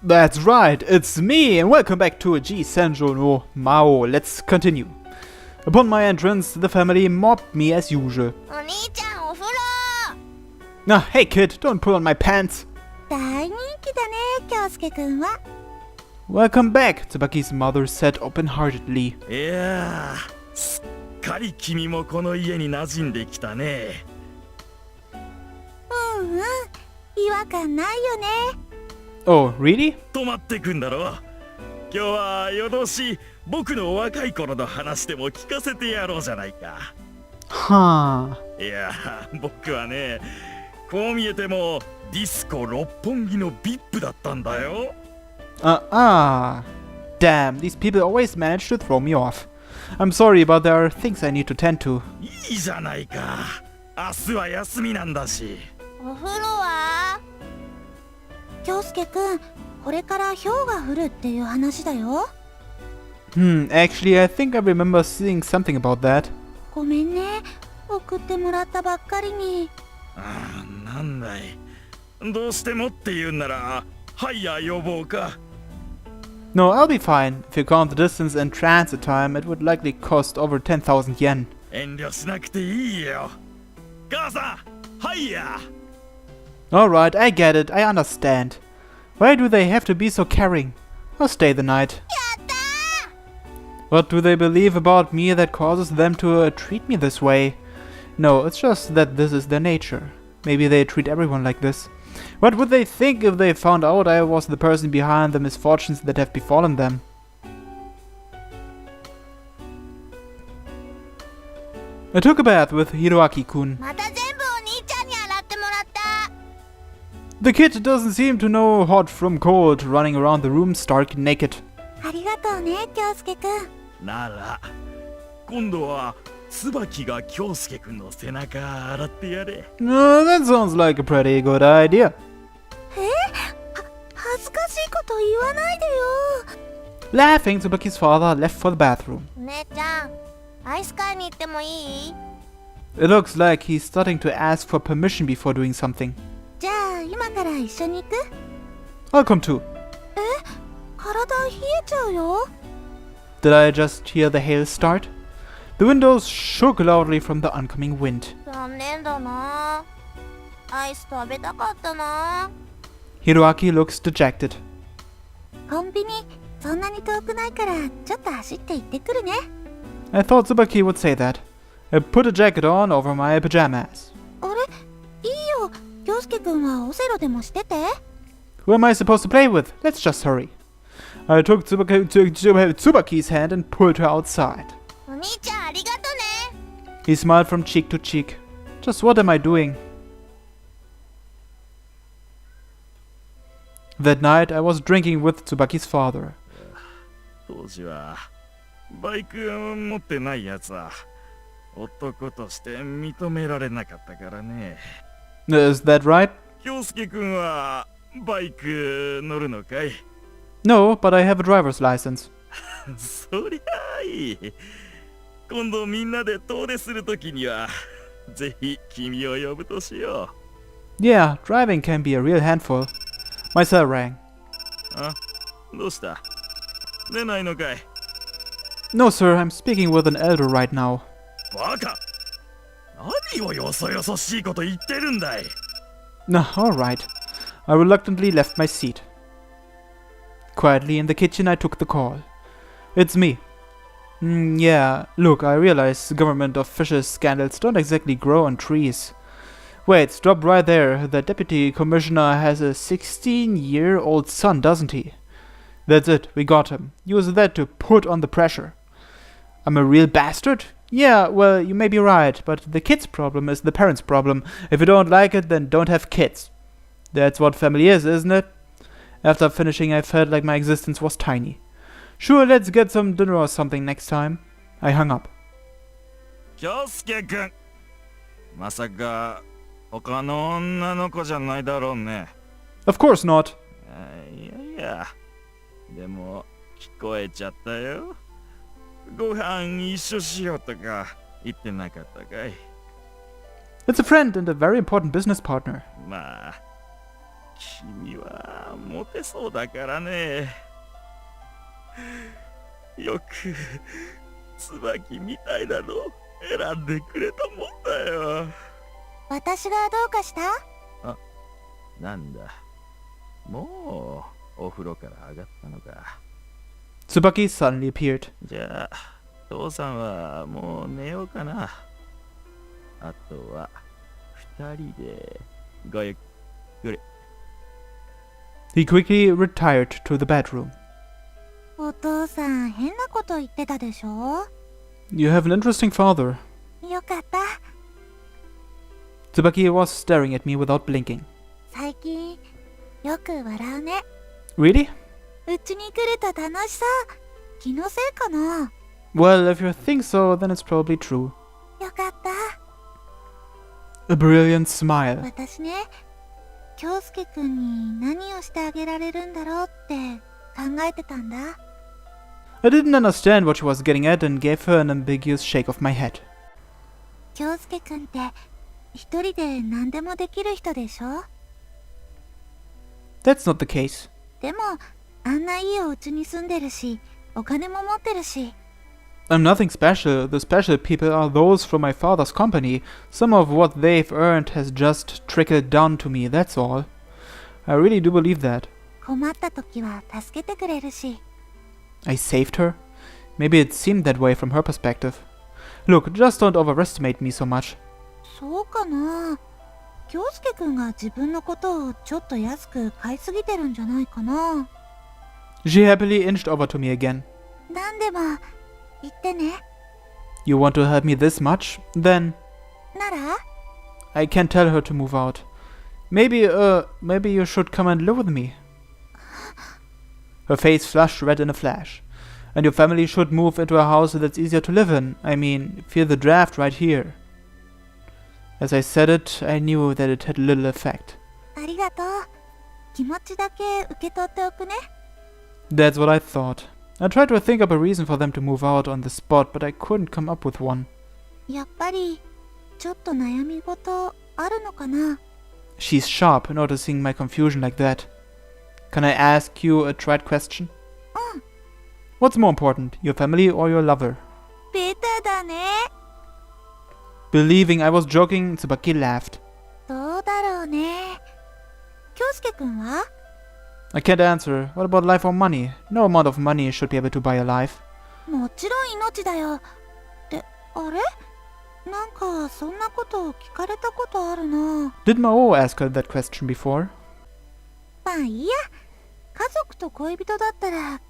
That's right, it's me, and welcome back to a G-senjou no Maou. Let's continue. Upon my entrance, the family mobbed me as usual. Nah, hey kid, don't pull on my pants. Welcome back, Tsubaki's mother said open-heartedly. Yeah, すっかり君もこの家に馴染んできたね。違和感ないよね。Oh, really? 泊まってくんだろ。今日は夜通し僕の若い頃の話でも聞かせてやろうじゃないか。Huh. いや、僕はね、こう見えてもディスコ六本木の VIP だったんだよ。Damn, these people always manage to throw me off. I'm sorry, but there are things I need to tend to. いいじゃないか。明日は休みなんだし。お風呂は？京介くん、これから氷が降るっていう話だよ。Actually, I think I remember seeing something about that. ごめんね、送ってもらったばっかりに。なんだい。どうしてもって言うんなら、はいや呼ぼうか。No, I'll be fine. If you count the distance and transit time, it would likely cost over 10,000 yen. 遠慮しなくていいよ。母さん、はいや。Alright, I get it, I understand. Why do they have to be so caring? I'll stay the night. What do they believe about me that causes them to treat me this way? No, it's just that this is their nature. Maybe they treat everyone like this. What would they think if they found out I was the person behind the misfortunes that have befallen them? I took a bath with Hiroaki-kun. The kid doesn't seem to know hot from cold, running around the room stark naked. ありがとうね、京介くん。なら、今度は椿が京介くんの背中洗ってやれ。That sounds like a pretty good idea. 恥ずかしいこと言わないでよ。Laughing, Tsubaki's father left for the bathroom. 姉ちゃん、アイス買いに行ってもいい？ It looks like he's starting to ask for permission before doing something. じゃあ今から一緒に行く？ I'll come too. 体冷えちゃうよ。Did I just hear the hail start? The windows shook loudly from the oncoming wind. 残念だな。アイス食べたかったな。Hiroaki looks dejected. コンビニそんなに遠くないからちょっと走って行ってくるね。I thought Tsubaki would say that. I put a jacket on over my pajamas. あれ？いいよ。京介くんはオセロでもしてて。Who am I supposed to play with? Let's just hurry. I took Tsubaki's hand and pulled her outside. お兄ちゃんありがとね。 He smiled from cheek to cheek. Just what am I doing? That night I was drinking with Tsubaki's father. 当時はバイク持ってないやつは男として認められなかったからね。Is that right? 京介くんはバイク乗るのかい？ No, but I have a driver's license. そりゃあいい。今度みんなで遠出するときにはぜひ君を呼ぶとしよう。 Yeah, driving can be a real handful. My cell rang. どうした？出ないのかい？ No, sir, I'm speaking with an elder right now. バカ！何をよそよそしいこと言ってるんだい？ No, alright. I reluctantly left my seat. Quietly in the kitchen I took the call. It's me. Yeah, look, I realize government officials scandals don't exactly grow on trees. Wait, stop right there. The deputy commissioner has a 16-year-old son, doesn't he? That's it, we got him. Use that to put on the pressure. I'm a real bastard? Yeah, well, you may be right, but the kid's problem is the parent's problem. If you don't like it, then don't have kids. That's what family is, isn't it? After finishing, I felt like my existence was tiny. Sure, let's get some dinner or something next time. I hung up. 京介くん、まさか他の女の子じゃないだろうね。 Of course not. いや、でも聞こえちゃったよ。ご飯一緒しようとか言ってなかったかい？ It's a friend and a very important business partner. まあ、君はモテそうだからね。よく椿みたいなの選んでくれたもんだよ。私がどうかした？なんだ、もうお風呂から上がったのか。 Tsubaki suddenly appeared. じゃあ父さんはもう寝ようかな。あとは二人でごゆっくり。 He quickly retired to the bedroom. お父さん変なこと言ってたでしょ？ You have an interesting father. よかった。 Tsubaki was staring at me without blinking. 最近よく笑うね。 Really? うちに来ると楽しそう。気のせいかな？ Well, if you think so, then it's probably true. よかった。 A brilliant smile. 私ね、京介くんに何をしてあげられるんだろうって考えてたんだ。 I didn't understand what she was getting at and gave her an ambiguous shake of my head. 京介くんって一人で何でもできる人でしょ？ That's not the case. でもあんないいお家に住んでるし、お金も持ってるし。 I'm nothing special. The special people are those from my father's company. Some of what they've earned has just trickled down to me, that's all. I really do believe that. 困った時は助けてくれるし。 I saved her? Maybe it seemed that way from her perspective. Look, just don't overestimate me so much. そうかな。京介くんが自分のことをちょっと安く買いすぎてるんじゃないかな。 She happily inched over to me again. なんでも言ってね。 You want to help me this much? Then なら I can't tell her to move out. Maybe you should come and live with me. Her face flushed red in a flash. And your family should move into a house that's easier to live in. I mean, feel the draft right here. As I said it, I knew that it had little effect. ありがとう。気持ちだけ受け取っておくね。 That's what I thought. I tried to think up a reason for them to move out on the spot, but I couldn't come up with one. やっぱりちょっと悩み事あるのかな。 She's sharp, noticing my confusion like that. Can I ask you a trite question? What's more important, your family or your lover? ベタだね。 Believing I was joking, Tsubaki laughed. どうだろうね。京介くんは？ I can't answer. What about life or money? No amount of money should be able to buy a life. もちろん命だよ。ってあれ？なんかそんなことを聞かれたことあるな。 Did Maou ask her that question before? まあいいや。家族と恋人だったら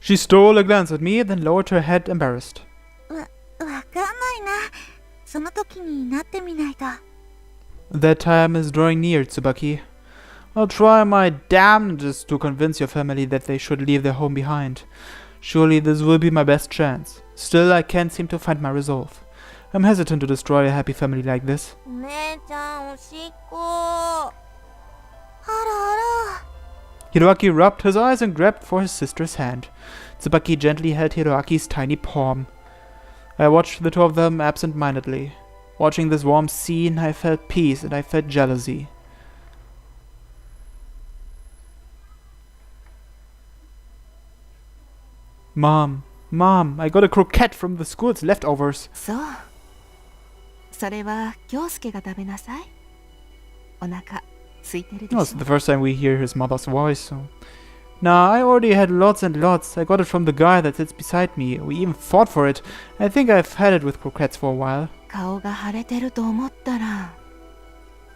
She stole a glance at me, then lowered her head, embarrassed. わかんないな。その時になってみないと。 That time is drawing near, Tsubaki. I'll try my damnedest to convince your family that they should leave their home behind. Surely this will be my best chance. Still, I can't seem to find my resolve. I'm hesitant to destroy a happy family like this. 姉ちゃんおしっこ。あらあら。 Hiroaki rubbed his eyes and grabbed for his sister's hand. Tsubaki gently held Hiroaki's tiny palm. I watched the two of them absent-mindedly. Watching this warm scene, I felt peace and I felt jealousy. Mom, I got a croquette from the school's leftovers. そう。それは京介が食べなさい。お腹空いてるで Oh, し it's ょ。 the first time we hear his mother's voice, so... Nah, I already had lots and lots. I got it from the guy that sits beside me. We even fought for it. I think I've had it with croquettes for a while. 顔が腫れてると思ったら。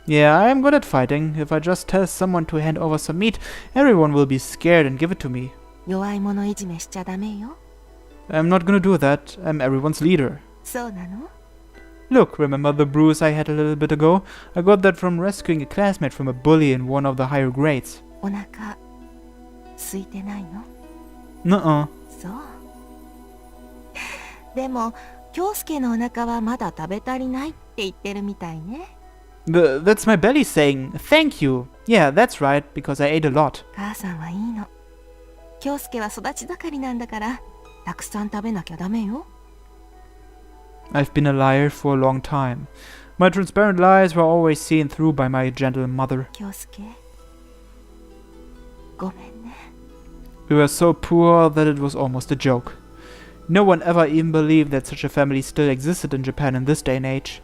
Yeah, I am good at fighting. If I just tell someone to hand over some meat, everyone will be scared and give it to me. 弱い者いじめしちゃダメよ。 I'm not gonna do that. I'm everyone's leader. そうなの？ Look, remember the bruise I had a little bit ago? I got that from rescuing a classmate from a bully in one of the higher grades. お腹空いてないの？ Nuh-uh. そう。でも京介のお腹はまだ食べ足りないって言ってるみたいね。 That's my belly saying, thank you. Yeah, that's right, because I ate a lot. 母さんはいいの。京介は育ち盛りなんだからたくさん食べなきゃダメよ。 I've been a liar for a long time. My transparent lies were always seen through by my gentle mother. 京介、ごめんね。 We were so poor that it was almost a joke. No one ever even believed that such a family still existed in Japan in this day and age.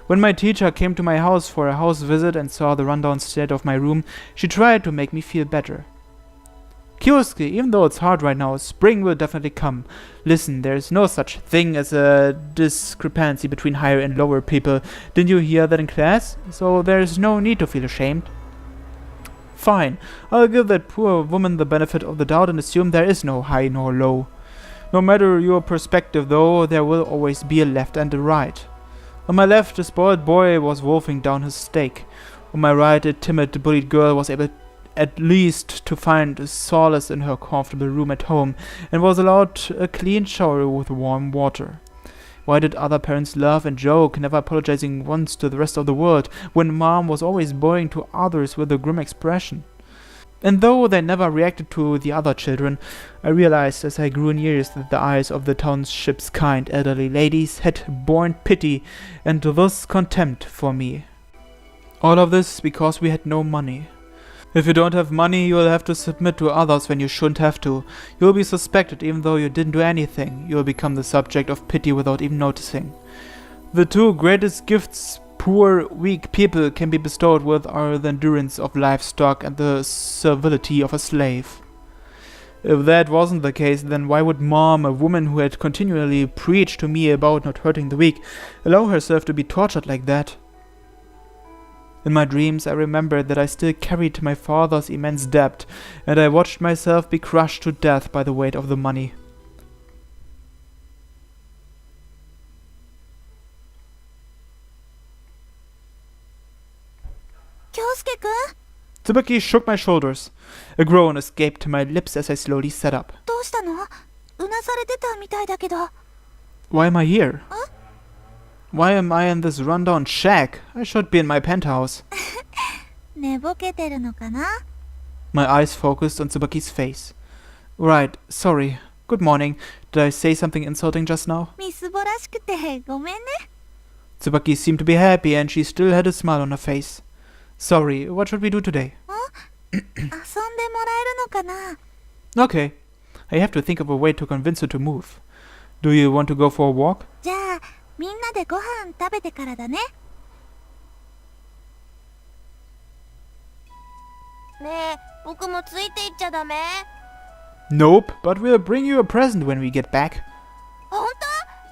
When my teacher came to my house for a house visit and saw the rundown state of my room, she tried to make me feel better. Kyosuke, even though it's hard right now, spring will definitely come. Listen, there is no such thing as a discrepancy between higher and lower people. Didn't you hear that in class? So there is no need to feel ashamed. Fine, I'll give that poor woman the benefit of the doubt and assume there is no high nor low. No matter your perspective though, there will always be a left and a right. On my left, a spoiled boy was wolfing down his steak. On my right, a timid, bullied girl was able at least to find solace in her comfortable room at home and was allowed a clean shower with warm water. Why did other parents laugh and joke, never apologizing once to the rest of the world, when mom was always bowing to others with a grim expression? And though they never reacted to the other children, I realized as I grew in years that the eyes of the township's kind elderly ladies had borne pity and thus contempt for me. All of this because we had no money. If you don't have money, you'll have to submit to others when you shouldn't have to. You'll be suspected even though you didn't do anything. You'll become the subject of pity without even noticing. The two greatest gifts poor, weak people can be bestowed with are the endurance of livestock and the servility of a slave. If that wasn't the case, then why would mom, a woman who had continually preached to me about not hurting the weak, allow herself to be tortured like that? In my dreams, I remembered that I still carried my father's immense debt, and I watched myself be crushed to death by the weight of the money. Kyosuke-kun? Tsubaki shook my shoulders. A groan escaped my lips as I slowly sat up. どうしたの？うなされてたみたいだけど。 Why am I here? Huh? Why am I in this rundown shack? I should be in my penthouse. 寝ぼけてるのかな？ My eyes focused on Tsubaki's face. Right, sorry. Good morning. Did I say something insulting just now? みすぼらしくてごめんね。 Tsubaki seemed to be happy and she still had a smile on her face. Sorry, what should we do today? 遊んでもらえるのかな？ Okay. I have to think of a way to convince her to move. Do you want to go for a walk? じゃあみんなでご飯食べてからだね。ねえ、僕もついていっちゃダメ？ Nope, but we'll bring you a present when we get back. 本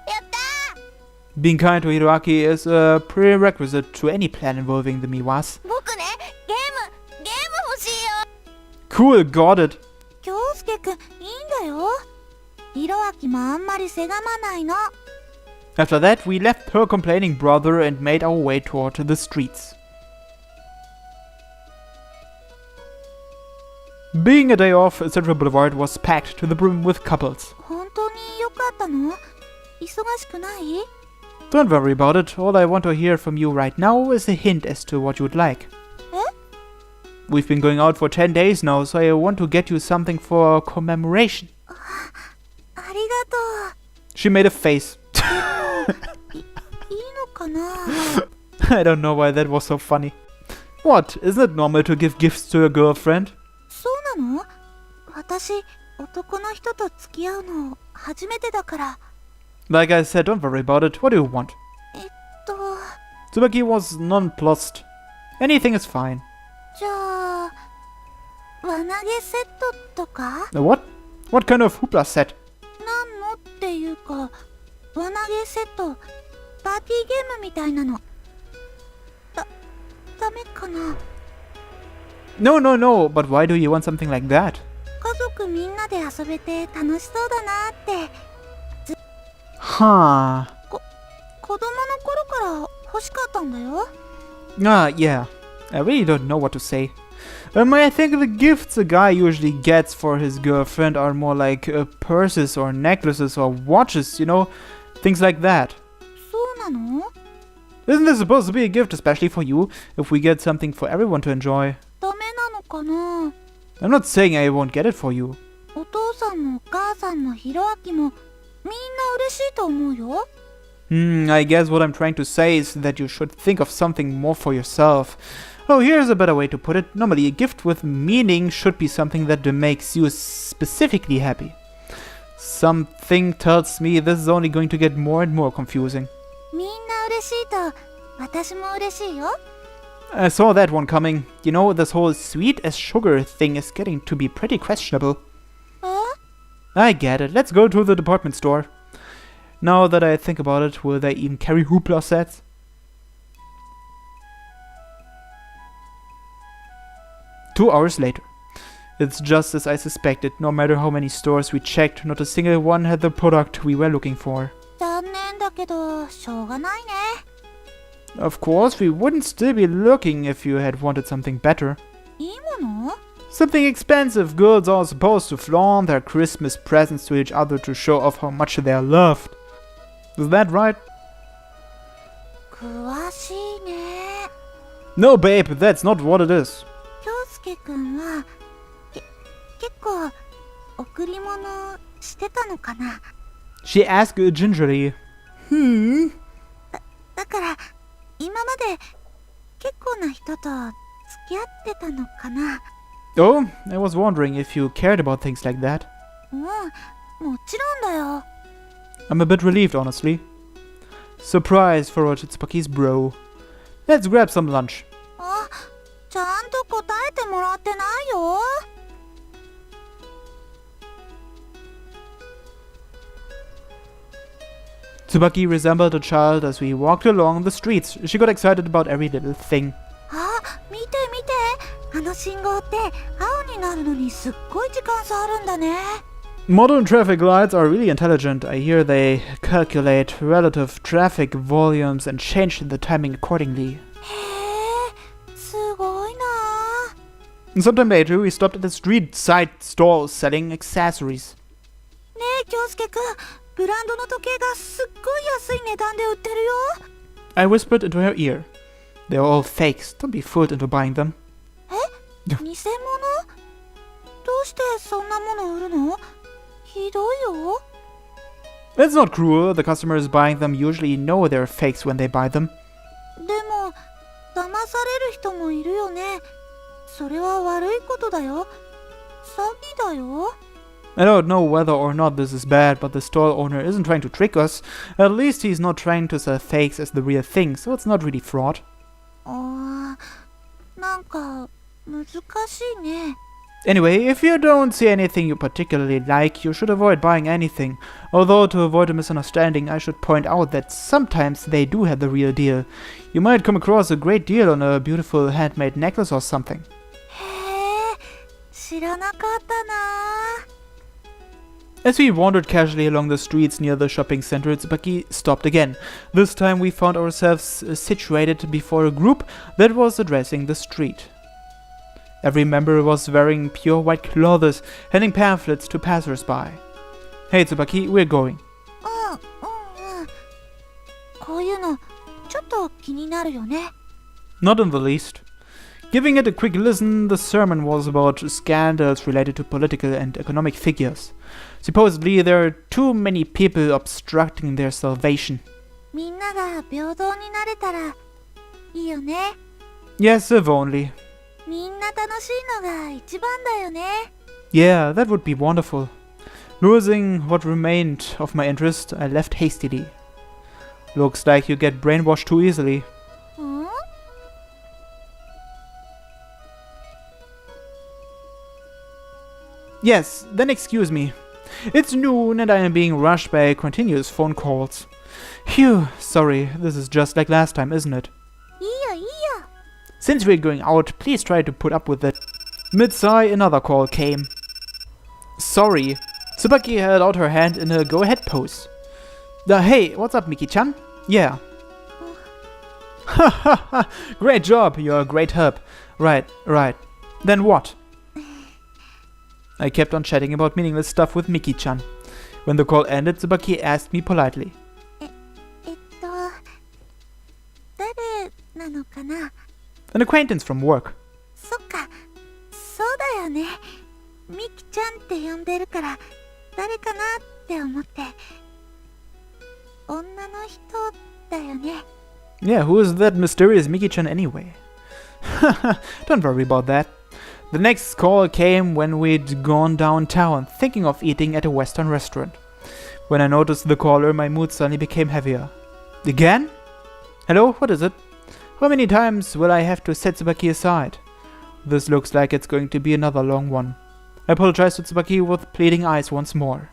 当？やったー！ Being kind to Hiroaki is a prerequisite to any plan involving the Miwas. 僕ね、ゲーム欲しいよ。 Cool, got it. 京介くん、いいんだよ。ヒロアキもあんまりせがまないの。 After that, we left her complaining brother and made our way toward the streets. Being a day off, Central Boulevard was packed to the brim with couples. 本当によかったの？忙しくない？ Don't worry about it. All I want to hear from you right now is a hint as to what you'd like. え？ We've been going out for 10 days now, so I want to get you something for commemoration. ありがと She made a face. う。いいのかな？ I don't know why that was so funny. What? Isn't it normal to give gifts to your girlfriend? そうなの？私、男の人と付き合うの初めてだから。 Like I said, don't worry about it. What do you want? と、 Tsubaki was nonplussed. Anything is fine. じゃあ、輪投げセットとか？ What? What kind of hoopla set? なんのっていうか、輪投げセット、パーティーゲームみたいなの。ダメかな？ No, but why do you want something like that? 家族みんなで遊べて楽しそうだなって。 Huh. 子供の頃から欲しかったんだよ。 Yeah. I really don't know what to say. I think the gifts a guy usually gets for his girlfriend are more like purses or necklaces or watches, you know? Things like that. そうなの？ Isn't this supposed to be a gift especially for you? If we get something for everyone to enjoy. ダメなのかな？ I'm not saying I won't get it for you. お父さんもお母さんもヒロアキもみんな嬉しいと思うよ。 I guess what I'm trying to say is that you should think of something more for yourself. Oh, here's a better way to put it. Normally, a gift with meaning should be something that makes you specifically happy. Something tells me this is only going to get more and more confusing. みんな嬉しいと私も嬉しいよ。 I saw that one coming. You know, this whole sweet as sugar thing is getting to be pretty questionable. え I get it. Let's go to the department store. Now that I think about it, will they even carry hoopla sets? Two hours later. It's just as I suspected. No matter how many stores we checked, not a single one had the product we were looking for. 残念だけどしょうがないね。 Of course, we wouldn't still be looking if you had wanted something better. いいもの Something expensive. Girls are supposed to flaunt their Christmas presents to each other to show off how much they are loved. Is that right? 詳しいね。 No, babe, that's not what it is. 京介くんは結構贈り物してたのかな。 She asked gingerly. だから今まで結構な人と付き合ってたのかな。 Oh, I was wondering if you cared about things like that. もちろんだよ。 I'm a bit relieved, honestly. Surprise for Tsubakis bro. Let's grab some lunch. あ、ちゃんと答えてもらってないよ。 Tsubaki resembled a child as we walked along the streets. She got excited about every little thing. あ、見て見て。あの信号って青になるのにすっごい時間差あるんだね。 Modern traffic lights are really intelligent. I hear they calculate relative traffic volumes and change the timing accordingly. へえ、すごいな。 And sometime later, we stopped at a street side stall selling accessories. ねえ、京介くん、ブランドの時計がすっごい安い値段で売ってるよ。 I whispered into her ear. They're all fakes. Don't be fooled into buying them. 偽物？どうしてそんなもの売るの？ひどいよ。 It's not cruel. The customers buying them usually know they're fakes when they buy them. でも、騙される人もいるよね。それは悪いことだよ。詐欺だよ。 I don't know whether or not this is bad, but the stall owner isn't trying to trick us. At least he's not trying to sell fakes as the real thing, so it's not really fraud. なんか難しいね。 Anyway, if you don't see anything you particularly like, you should avoid buying anything. Although, to avoid a misunderstanding, I should point out that sometimes they do have the real deal. You might come across a great deal on a beautiful handmade necklace or something. へえ、知らなかったな。 As we wandered casually along the streets near the shopping center, Tsubaki stopped again. This time we found ourselves situated before a group that was addressing the street. Every member was wearing pure white clothes, handing pamphlets to passers-by. Hey Tsubaki, we're going. こういうのちょっと気になるよね。 Not in the least. Giving it a quick listen, the sermon was about scandals related to political and economic figures. Supposedly, there are too many people obstructing their salvation. みんなが平等になれたらいいよね。 Yes, if only. みんな楽しいのが一番だよね。 Yeah, that would be wonderful. Losing what remained of my interest, I left hastily. Looks like you get brainwashed too easily. ん？ Yes, then excuse me. It's noon and I am being rushed by continuous phone calls. Phew, sorry, this is just like last time, isn't it? いいよいいよ。 Since we're going out, please try to put up with it. Mid-sigh, another call came. Sorry. Tsubaki held out her hand in a go-ahead pose. Hey, what's up, Miki-chan? Yeah. Ha ha ha! Great job, you're a great help. Right. Then what? I kept on chatting about meaningless stuff with Miki-chan. When the call ended, Tsubaki asked me politely. 誰なのかな？ An acquaintance from work. そっか、そうだよね。ミキちゃんって呼んでるから誰かなって思って。女の人だよね。 Yeah, who is that mysterious Miki-chan anyway? Don't worry about that. The next call came when we'd gone downtown, thinking of eating at a Western restaurant. When I noticed the caller, my mood suddenly became heavier. Again? Hello, what is it? How many times will I have to set Tsubaki aside? This looks like it's going to be another long one. I apologized to Tsubaki with pleading eyes once more.